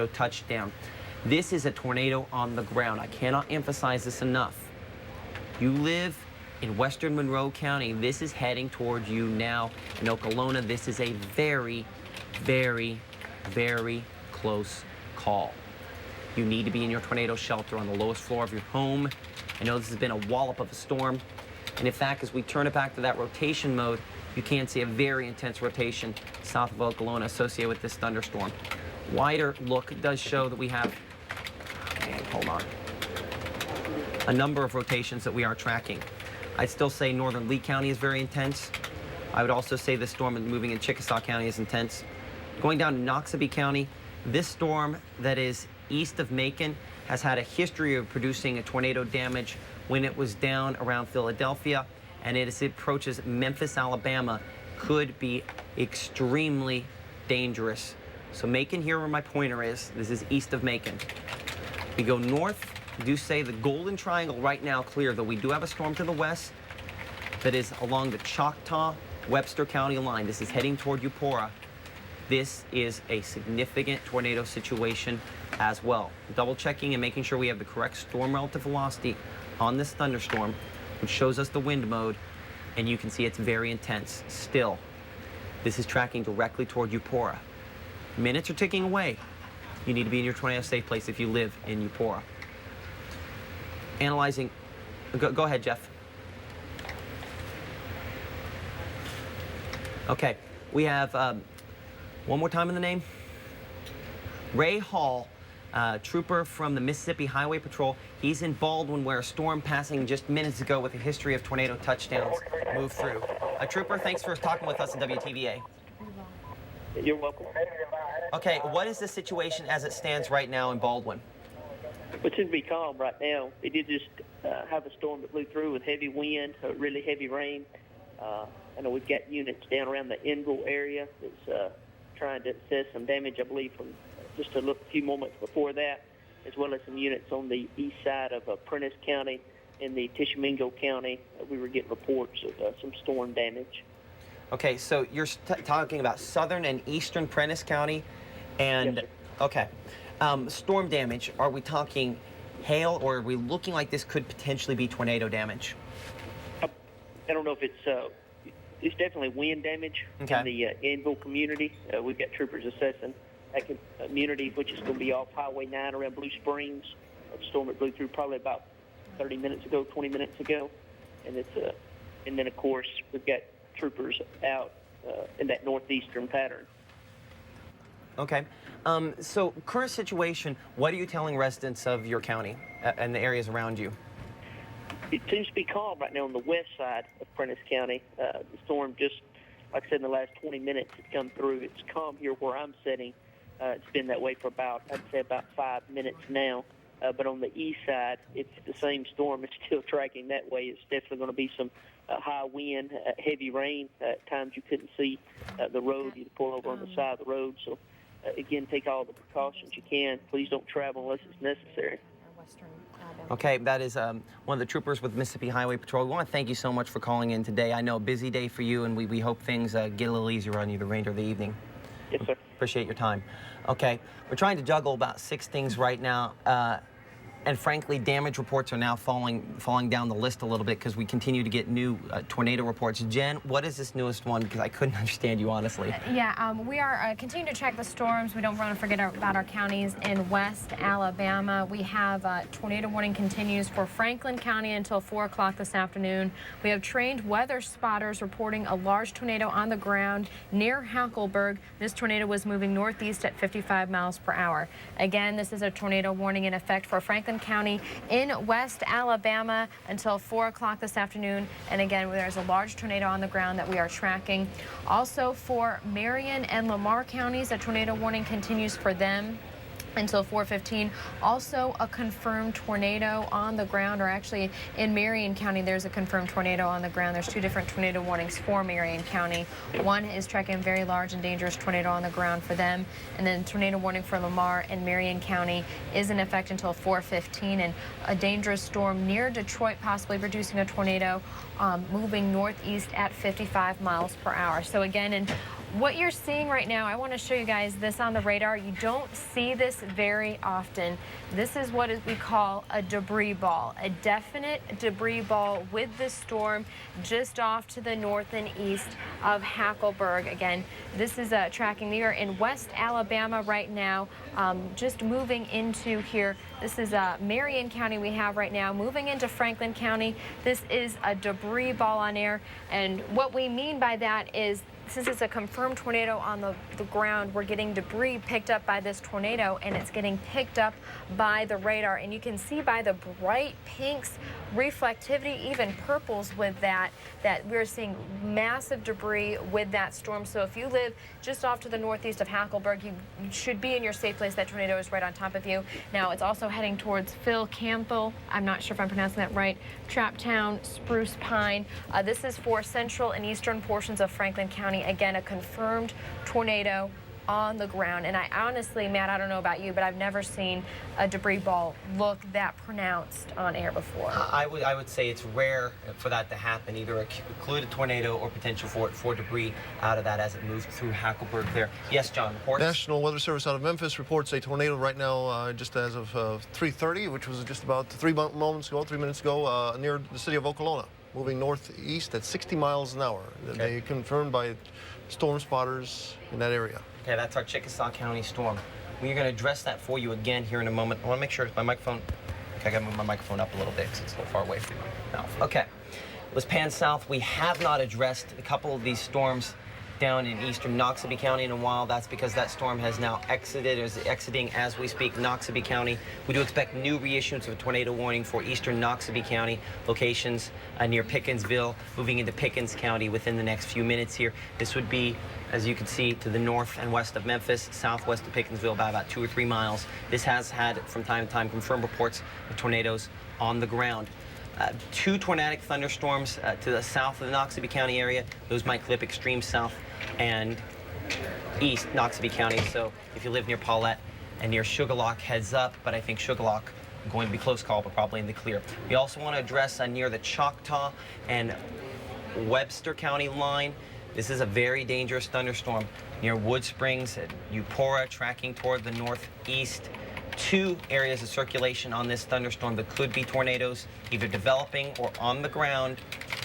touchdown. This is a tornado on the ground. I cannot emphasize this enough. You live in western Monroe County. This is heading towards you now. In Okolona, this is a very, very, very close call. You need to be in your tornado shelter on the lowest floor of your home. I know this has been a wallop of a storm. And in fact, as we turn it back to that rotation mode, you can see a very intense rotation south of Okolona associated with this thunderstorm. Wider look does show that we have, hold on, a number of rotations that we are tracking. I'd still say northern Lee County is very intense. I would also say this storm moving in Chickasaw County is intense. Going down to Noxubee County, this storm that is east of Macon has had a history of producing a tornado damage when it was down around Philadelphia, and as it approaches Memphis, Alabama, could be extremely dangerous. So Macon here where my pointer is, this is east of Macon. We go north, we do say the Golden Triangle right now clear, though we do have a storm to the west that is along the Choctaw-Webster County line. This is heading toward Eupora. This is a significant tornado situation as well. Double checking and making sure we have the correct storm relative velocity on this thunderstorm, which shows us the wind mode, and you can see it's very intense. Still, this is tracking directly toward Eupora. Minutes are ticking away. You need to be in your tornado safe place if you live in Eupora. Analyzing, go ahead, Jeff. Okay, we have, one more time in the name. Ray Hall, trooper from the Mississippi Highway Patrol. He's in Baldwin where a storm passing just minutes ago with a history of tornado touchdowns moved through. Trooper, thanks for talking with us in WTVA. You're welcome. Okay, what is the situation as it stands right now in Baldwin? It should be calm right now. We did just have a storm that blew through with heavy wind, really heavy rain. I know we've got units down around the Enville area that's trying to assess some damage, I believe, from just a few moments before that, as well as some units on the east side of Prentiss County in the Tishomingo County. We were getting reports of some storm damage. Okay, so you're talking about southern and eastern Prentiss County, and yes, okay, storm damage. Are we talking hail, or are we looking like this could potentially be tornado damage? I don't know if it's definitely wind damage in the Enville community. We've got troopers assessing that community, which is going to be off Highway 9 around Blue Springs. A storm that blew through probably about 30 minutes ago, 20 minutes ago, and and then of course we've got troopers out in that northeastern pattern. Okay. So current situation, what are you telling residents of your county and the areas around you? It seems to be calm right now on the west side of Prentiss County. The storm just, like I said, in the last 20 minutes it's come through. It's calm here where I'm sitting. It's been that way for I'd say about 5 minutes now. But on the east side, it's the same storm. It's still tracking that way. It's definitely going to be some high wind, heavy rain. At times you couldn't see the road. You'd pull over on the side of the road. So, again, take all the precautions you can. Please don't travel unless it's necessary. Okay, that is one of the troopers with Mississippi Highway Patrol. We want to thank you so much for calling in today. I know a busy day for you, and we hope things get a little easier on you the remainder of the evening. Yes, sir. Appreciate your time. Okay, we're trying to juggle about 6 things right now. And frankly, damage reports are now falling down the list a little bit because we continue to get new tornado reports. Jen, what is this newest one? Because I couldn't understand you, honestly. Yeah, we are continuing to check the storms. We don't want to forget about our counties in West Alabama. We have tornado warning continues for Franklin County until 4 o'clock this afternoon. We have trained weather spotters reporting a large tornado on the ground near Hackleburg. This tornado was moving northeast at 55 miles per hour. Again, this is a tornado warning in effect for Franklin County in West Alabama until 4 o'clock this afternoon. And again, there's a large tornado on the ground that we are tracking. Also for Marion and Lamar counties, a tornado warning continues for them until 4:15. Also a confirmed tornado on the ground, or actually in Marion County there's a confirmed tornado on the ground. There's 2 different tornado warnings for Marion County. One is tracking a very large and dangerous tornado on the ground for them, and then tornado warning for Lamar and Marion County is in effect until 4:15. And a dangerous storm near Detroit possibly producing a tornado moving northeast at 55 miles per hour. So again, in What you're seeing right now, I want to show you guys this on the radar. You don't see this very often. This is what we call a debris ball, a definite debris ball with this storm just off to the north and east of Hackleburg. Again, this is tracking. We are in West Alabama right now, just moving into here. This is Marion County we have right now, moving into Franklin County. This is a debris ball on air, and what we mean by that is, since it's a confirmed tornado on the ground, we're getting debris picked up by this tornado, and it's getting picked up by the radar. And you can see by the bright pinks, reflectivity, even purples with that we're seeing massive debris with that storm. So if you live just off to the northeast of Hackleburg, you should be in your safe place. That tornado is right on top of you. Now it's also heading towards Phil Campbell. I'm not sure if I'm pronouncing that right. Traptown, Spruce Pine. This is for central and eastern portions of Franklin County. Again, a confirmed tornado on the ground. And I honestly, Matt, I don't know about you, but I've never seen a debris ball look that pronounced on air before. I would say it's rare for that to happen, either include a tornado or potential for debris out of that as it moves through Hackleburg there. Yes, John, reports? National Weather Service out of Memphis reports a tornado right now just as of 3:30, which was just about 3 minutes ago, near the city of Okolona, moving northeast at 60 miles an hour. Okay. They confirmed by storm spotters in that area. Okay, that's our Chickasaw County storm. We're going to address that for you again here in a moment. I want to make sure my microphone, okay, I got to move my microphone up a little bit because it's a little far away from my mouth. Okay, let's pan south. We have not addressed a couple of these storms down in eastern Noxubee County in a while. That's because that storm has now exited, or is exiting as we speak, Noxubee County. We do expect new reissuance of a tornado warning for eastern Noxubee County locations near Pickensville, moving into Pickens County within the next few minutes here. This would be, as you can see, to the north and west of Memphis, southwest of Pickensville by about 2 or 3 miles. This has had, from time to time, confirmed reports of tornadoes on the ground. 2 tornadic thunderstorms to the south of the Noxubee County area. Those might clip extreme south and east Noxubee County. So if you live near Paulette and near Sugarlock, heads up. But I think Sugarlock going to be close call, but probably in the clear. We also want to address near the Choctaw and Webster County line. This is a very dangerous thunderstorm near Wood Springs and Eupora, tracking toward the northeast. 2 areas of circulation on this thunderstorm that could be tornadoes, either developing or on the ground.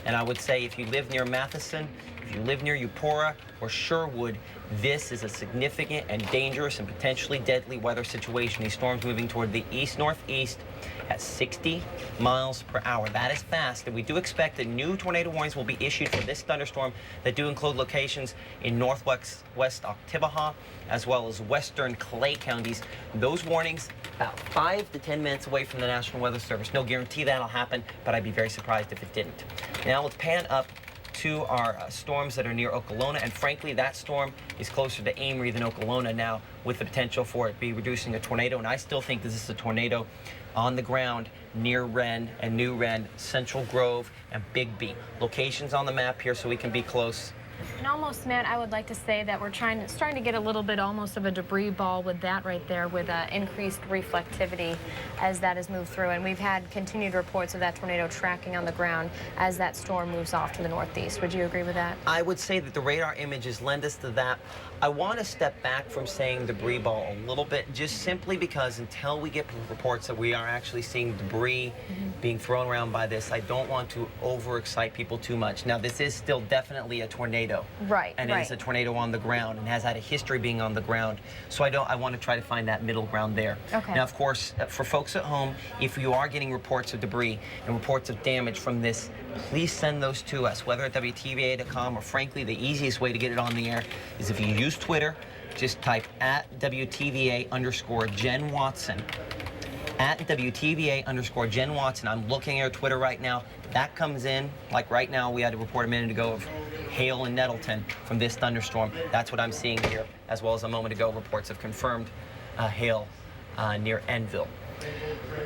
And I would say if you live near Matheson, if you live near Eupora or Sherwood, this is a significant and dangerous and potentially deadly weather situation. These storms moving toward the east-northeast at 60 miles per hour. That is fast, and we do expect that new tornado warnings will be issued for this thunderstorm that do include locations in northwest Oktibbeha as well as western Clay counties. Those warnings about 5 to 10 minutes away from the National Weather Service. No guarantee that'll happen, but I'd be very surprised if it didn't. Now let's pan up to our storms that are near Okolona, and frankly that storm is closer to Amory than Okolona now, with the potential for it be reducing a tornado. And I still think this is a tornado on the ground near Wren and New Wren, Central Grove, and Bigby. Locations on the map here so we can be close. And almost, Matt, I would like to say that we're starting to get a little bit almost of a debris ball with that right there, with increased reflectivity as that has moved through. And we've had continued reports of that tornado tracking on the ground as that storm moves off to the northeast. Would you agree with that? I would say that the radar images lend us to that. I want to step back from saying debris ball a little bit, just simply because until we get reports that we are actually seeing debris being thrown around by this, I don't want to overexcite people too much. Now, this is still definitely a tornado. Right, and it is a tornado on the ground and has had a history being on the ground. So I want to try to find that middle ground there. Okay. Now, of course, for folks at home, if you are getting reports of debris and reports of damage from this, please send those to us, whether at WTVA.com or, frankly, the easiest way to get it on the air is if you use Twitter, just type @WTVA_Jen Watson. @WTVA_Jen Watson. I'm looking at Twitter right now. That comes in, like right now, we had a report a minute ago of hail in Nettleton from this thunderstorm. That's what I'm seeing here, as well as a moment ago, reports of confirmed hail near Enville.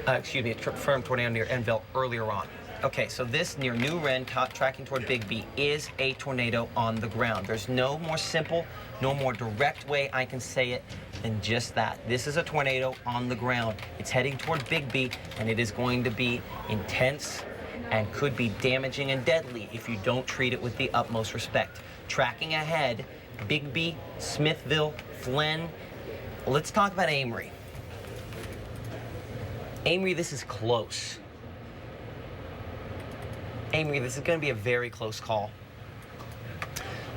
Confirmed tornado near Enville earlier on. Okay, so this near New Wren, tracking toward Bigby, is a tornado on the ground. There's no more simple, no more direct way I can say it than just that. This is a tornado on the ground. It's heading toward Bigby, and it is going to be intense and could be damaging and deadly if you don't treat it with the utmost respect. Tracking ahead Bigby, Smithville, Flynn. Let's talk about Amory. Amory, this is close. Amory, this is going to be a very close call.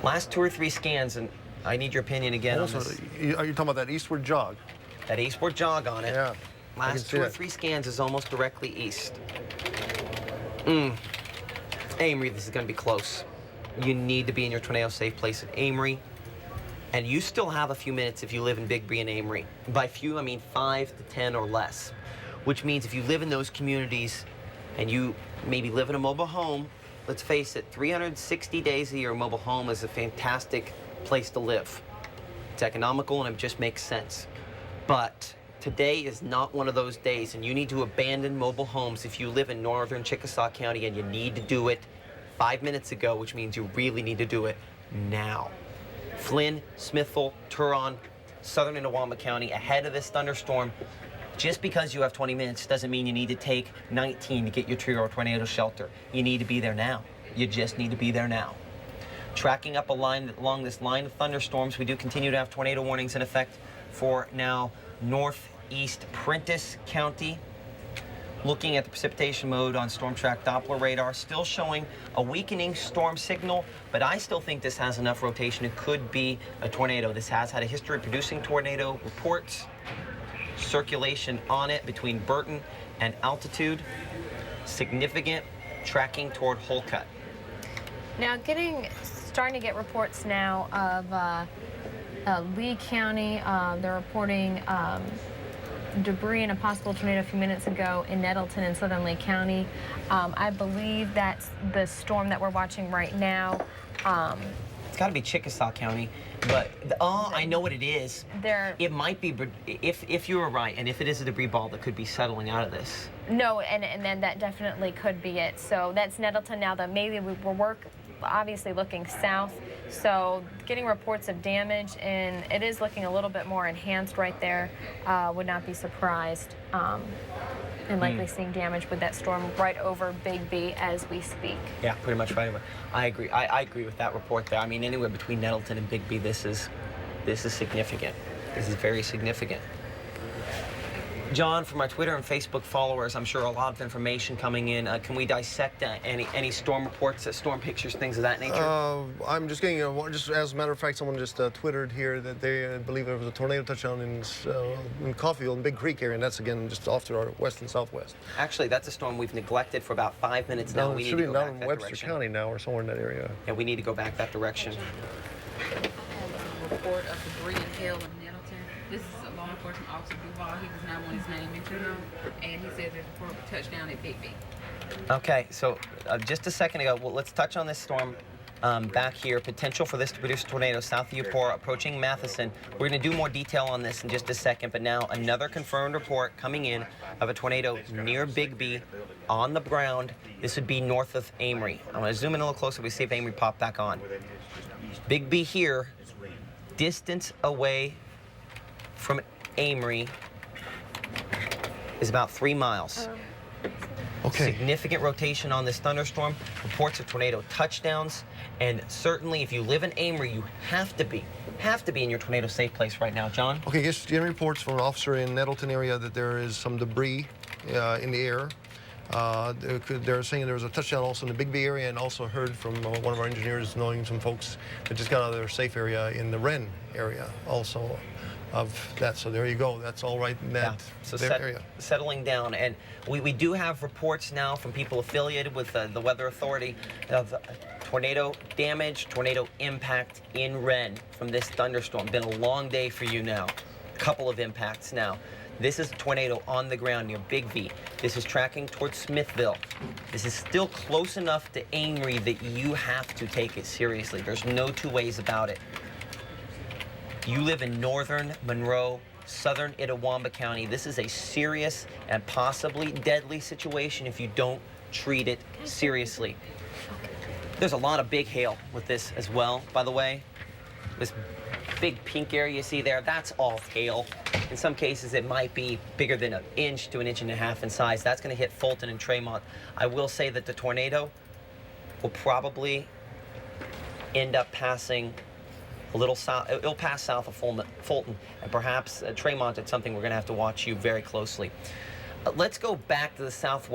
Last 2 or 3 scans, and I need your opinion again Also, on this. are you talking about that eastward jog? That eastward jog on it. Yeah. Last 2 or 3 scans is almost directly east. Amory, this is going to be close. You need to be in your tornado safe place at Amory. And you still have a few minutes if you live in Bigby and Amory. By few, I mean 5 to 10 or less. Which means if you live in those communities and you maybe live in a mobile home, let's face it, 360 days a year, a mobile home is a fantastic place to live. It's economical and it just makes sense. But today is not one of those days, and you need to abandon mobile homes if you live in northern Chickasaw County, and you need to do it 5 minutes ago, which means you really need to do it now. Flynn, Smithville, Turon, southern Itawamba County, ahead of this thunderstorm. Just because you have 20 minutes doesn't mean you need to take 19 to get your tree or tornado shelter. You need to be there now. You just need to be there now. Tracking up a line along this line of thunderstorms, we do continue to have tornado warnings in effect for now northeast Prentiss County. Looking at the precipitation mode on Storm Track Doppler radar, still showing a weakening storm signal, but I still think this has enough rotation. It could be a tornado. This has had a history of producing tornado reports. Circulation on it between Burton and altitude. Significant tracking toward Holcut. Now, starting to get reports now of Lee County. They're reporting debris in a possible tornado a few minutes ago in Nettleton and southern Lee County. I believe that's the storm that we're watching right now. It's got to be Chickasaw County, but I know what it is. It might be, if you were right, and if it is a debris ball that could be settling out of this. No, and then that definitely could be it. So that's Nettleton now. That maybe we're obviously looking south, so getting reports of damage, and it is looking a little bit more enhanced right there. Would not be surprised, and likely seeing damage with that storm right over Bigby as we speak. Yeah, pretty much right over. I agree. I agree with that report there. I mean, anywhere between Nettleton and Bigby, this is significant. This is very significant. John, from our Twitter and Facebook followers, I'm sure a lot of information coming in. Can we dissect any storm reports, storm pictures, things of that nature? I'm just getting, just as a matter of fact, someone just twittered here that they believe there was a tornado touchdown in Coffeyville, in Big Creek area, and that's again just off to our west and southwest. Actually, that's a storm we've neglected for about 5 minutes now. We need to go down back in that Webster direction. County now, or somewhere in that area. Yeah, we need to go back that direction. Report of debris and hail in Nettleton. This is a law enforcement officer, Duval. He does not want his name mentioned, and he says there's a report of a touchdown at Bigby. Okay, so just a second ago, well, let's touch on this storm back here. Potential for this to produce a tornado south of Eupora, approaching Matheson. We're going to do more detail on this in just a second, but now another confirmed report coming in of a tornado near Bigby on the ground. This would be north of Amory. I'm going to zoom in a little closer. We see if Amory popped back on. Bigby here, distance away from Amory is about 3 miles. Okay. Significant rotation on this thunderstorm. Reports of tornado touchdowns, and certainly if you live in Amory, you have to be in your tornado safe place right now. John? Okay, just getting reports from an officer in Nettleton area that there is some debris in the air. They're saying there was a touchdown also in the Bigby area, and also heard from one of our engineers knowing some folks that just got out of their safe area in the Wren area also of that. So there you go. That's all right in that area. Settling down. And we do have reports now from people affiliated with the Weather Authority of tornado damage, tornado impact in Wren from this thunderstorm. Been a long day for you now. Couple of impacts now. This is a tornado on the ground near Bigby. This is tracking towards Smithville. This is still close enough to Amory that you have to take it seriously. There's no two ways about it. You live in northern Monroe, southern Itawamba County. This is a serious and possibly deadly situation if you don't treat it seriously. There's a lot of big hail with this as well, by the way. This big pink area you see there, that's all hail. In some cases, it might be bigger than 1 inch to 1.5 inches in size. That's going to hit Fulton and Tremont. I will say that the tornado will probably end up passing a little south. It'll pass south of Fulton, and perhaps Tremont. It's something we're going to have to watch you very closely. Let's go back to the southwest.